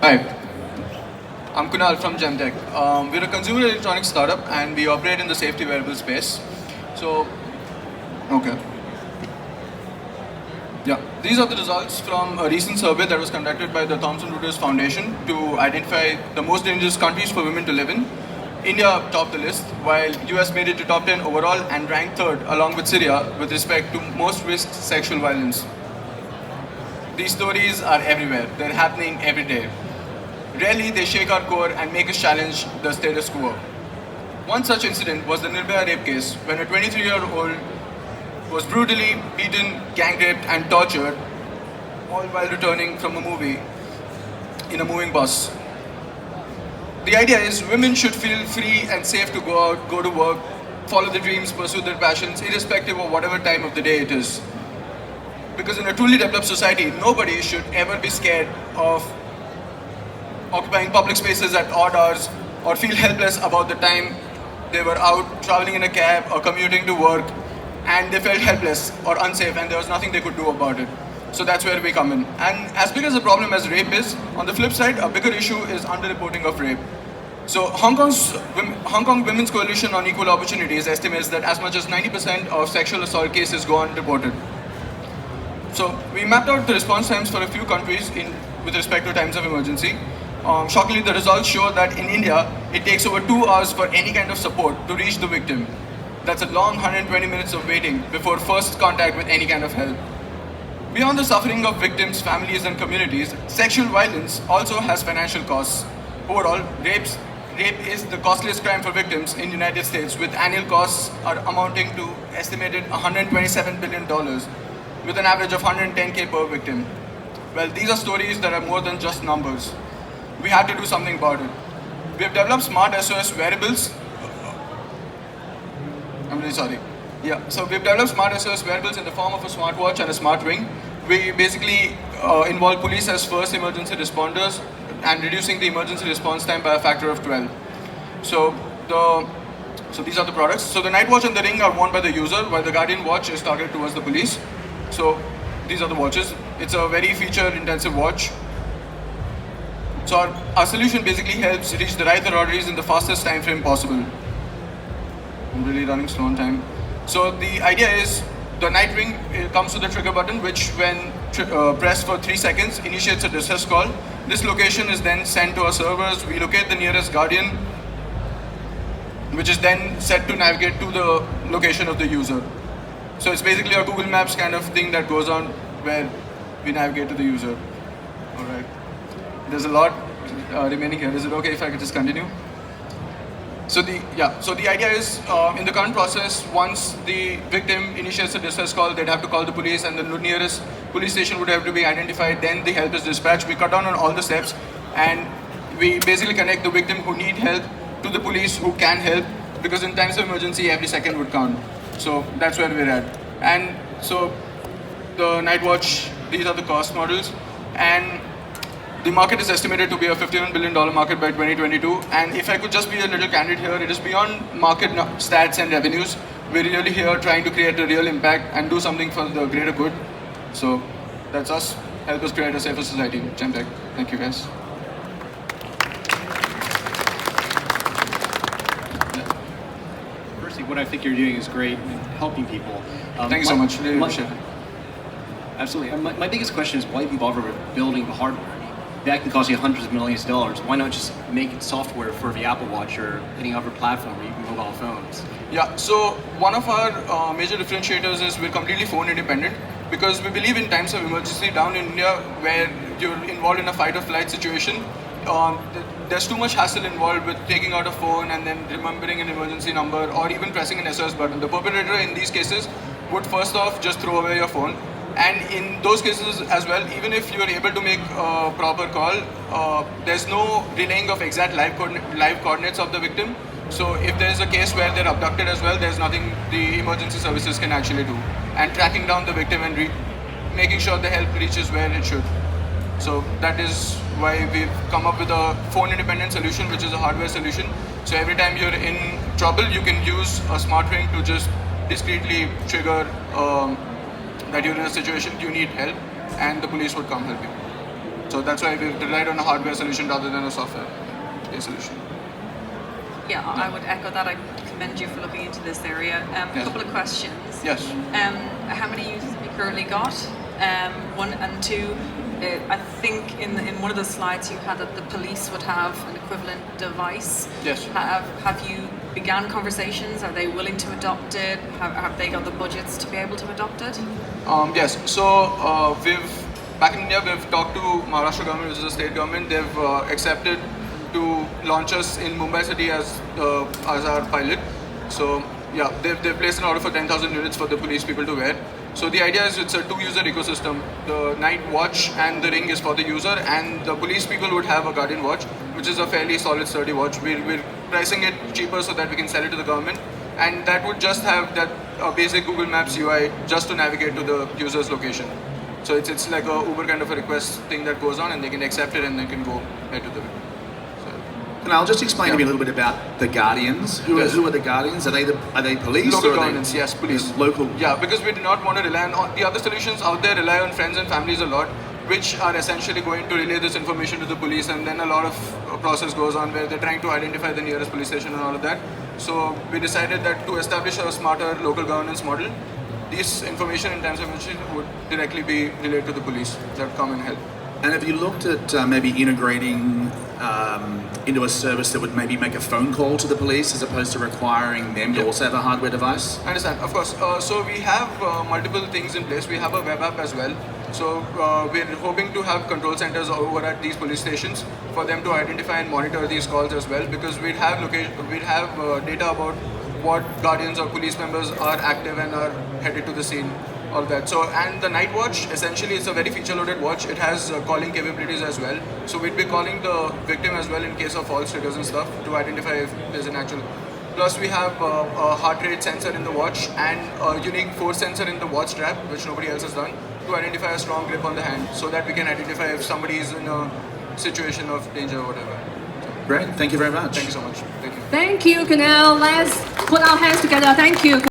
Hi, I'm Kunal from Gemtech. We're a consumer electronics startup and we operate in the safety wearable space. So, okay. Yeah, these are the results from a recent survey that was conducted by the Thomson Reuters Foundation to identify the most dangerous countries for women to live in. India topped the list, while US made it to top 10 overall and ranked third along with Syria with respect to most risked sexual violence. These stories are everywhere. They're happening every day. Rarely they shake our core and make us challenge the status quo. One such incident was the Nirbhaya rape case, when a 23-year-old was brutally beaten, gang raped, and tortured, all while returning from a movie in a moving bus. The idea is women should feel free and safe to go out, go to work, follow their dreams, pursue their passions, irrespective of whatever time of the day it is. Because in a truly developed society, nobody should ever be scared of occupying public spaces at odd hours or feel helpless about the time they were out traveling in a cab or commuting to work and they felt helpless or unsafe and there was nothing they could do about it. So that's where we come in. And as big as a problem as rape is, on the flip side, a bigger issue is underreporting of rape. So Hong Kong Women's Coalition on Equal Opportunities estimates that as much as 90% of sexual assault cases go unreported. So we mapped out the response times for a few countries with respect to times of emergency. Shockingly, the results show that in India, it takes over 2 hours for any kind of support to reach the victim. That's a long 120 minutes of waiting before first contact with any kind of help. Beyond the suffering of victims, families, and communities, sexual violence also has financial costs. Overall, rape is the costliest crime for victims in the United States, with annual costs are amounting to estimated $127 billion, with an average of 110K per victim. Well, these are stories that are more than just numbers. We had to do something about it. We have developed smart SOS wearables. I'm really sorry. Yeah, so we've developed smart SOS wearables in the form of a smartwatch and a smart ring. We basically involve police as first emergency responders and reducing the emergency response time by a factor of 12. So these are the products. So the night watch and the ring are worn by the user, while the Guardian watch is targeted towards the police. So these are the watches. It's a very feature-intensive watch. So our solution basically helps reach the right authorities in the fastest time frame possible. I'm really running slow on time. So the idea is the night ring comes with a trigger button, which when pressed for 3 seconds initiates a distress call. This location is then sent to our servers. We locate the nearest guardian, which is then set to navigate to the location of the user. So it's basically a Google Maps kind of thing that goes on where we navigate to the user. All right. There's a lot remaining here. Is it okay if I could just continue? So the idea is in the current process, once the victim initiates a distress call, they'd have to call the police, and the nearest police station would have to be identified. Then the help is dispatched. We cut down on all the steps, and we basically connect the victim who need help to the police who can help, because in times of emergency, every second would count. So that's where we're at. And so the night watch, these are the cost models, and the market is estimated to be a $51 billion market by 2022. And if I could just be a little candid here, it is beyond market stats and revenues. We're really here trying to create a real impact and do something for the greater good. So that's us. Help us create a safer society. Gemtech. Thank you, guys. Firstly, what I think you're doing is great in helping people. Thank you so much. Really appreciate it. Absolutely. My biggest question is why you bother with building the hardware? That can cost you hundreds of millions of dollars. Why not just make software for the Apple Watch or any other platform or even mobile phones? Yeah, so one of our major differentiators is we're completely phone independent, because we believe in times of emergency down in India where you're involved in a fight or flight situation. There's too much hassle involved with taking out a phone and then remembering an emergency number or even pressing an SOS button. The perpetrator in these cases would first off just throw away your phone. And in those cases as well, even if you are able to make a proper call, there's no relaying of exact live coordinates of the victim. So if there is a case where they're abducted as well, there's nothing the emergency services can actually do. And tracking down the victim and making sure the help reaches where it should. So that is why we've come up with a phone independent solution, which is a hardware solution. So every time you're in trouble, you can use a smart ring to just discreetly trigger that you're in a situation, you need help, and the police would come help you. So that's why we relied on a hardware solution rather than a software-based solution. Yeah, I would echo that. I commend you for looking into this area. A couple of questions. Yes. How many users have you currently got? One and two. I think in one of the slides you had that the police would have an equivalent device. Yes. Have you began conversations? Are they willing to adopt it? Have they got the budgets to be able to adopt it? Yes. So back in India, we've talked to Maharashtra government, which is a state government. They've accepted to launch us in Mumbai city as our pilot. So yeah, they've placed an order for 10,000 units for the police people to wear. So the idea is it's a two-user ecosystem. The night watch and the ring is for the user, and the police people would have a Guardian watch, which is a fairly solid, sturdy watch. We're pricing it cheaper so that we can sell it to the government, and that would just have that basic Google Maps UI just to navigate to the user's location. So it's like a Uber kind of a request thing that goes on, and they can accept it and they can go head to the. Kunal, just explain to me a little bit about the Guardians. Who are the Guardians? Are they police? Local or governments, yes, police. Local. Yeah, because we do not want to rely on the other solutions out there. Rely on friends and families a lot, which are essentially going to relay this information to the police, and then a lot of process goes on where they're trying to identify the nearest police station and all of that. So we decided that to establish a smarter local governance model, this information in terms of information would directly be relayed to the police that come and help. And have you looked at maybe integrating into a service that would maybe make a phone call to the police as opposed to requiring them to also have a hardware device? I understand, of course. So we have multiple things in place. We have a web app as well. So we're hoping to have control centers over at these police stations for them to identify and monitor these calls as well, because we'd have data about what guardians or police members are active and are headed to the scene. All that. So, and the night watch essentially is a very feature-loaded watch. It has calling capabilities as well. So we'd be calling the victim as well in case of false triggers and stuff to identify if there's an actual. Plus, we have a heart rate sensor in the watch and a unique force sensor in the watch strap, which nobody else has done, to identify a strong grip on the hand, so that we can identify if somebody is in a situation of danger or whatever. Great. Thank you very much. Thank you so much. Thank you. Thank you, Kunal. Let's put our hands together. Thank you.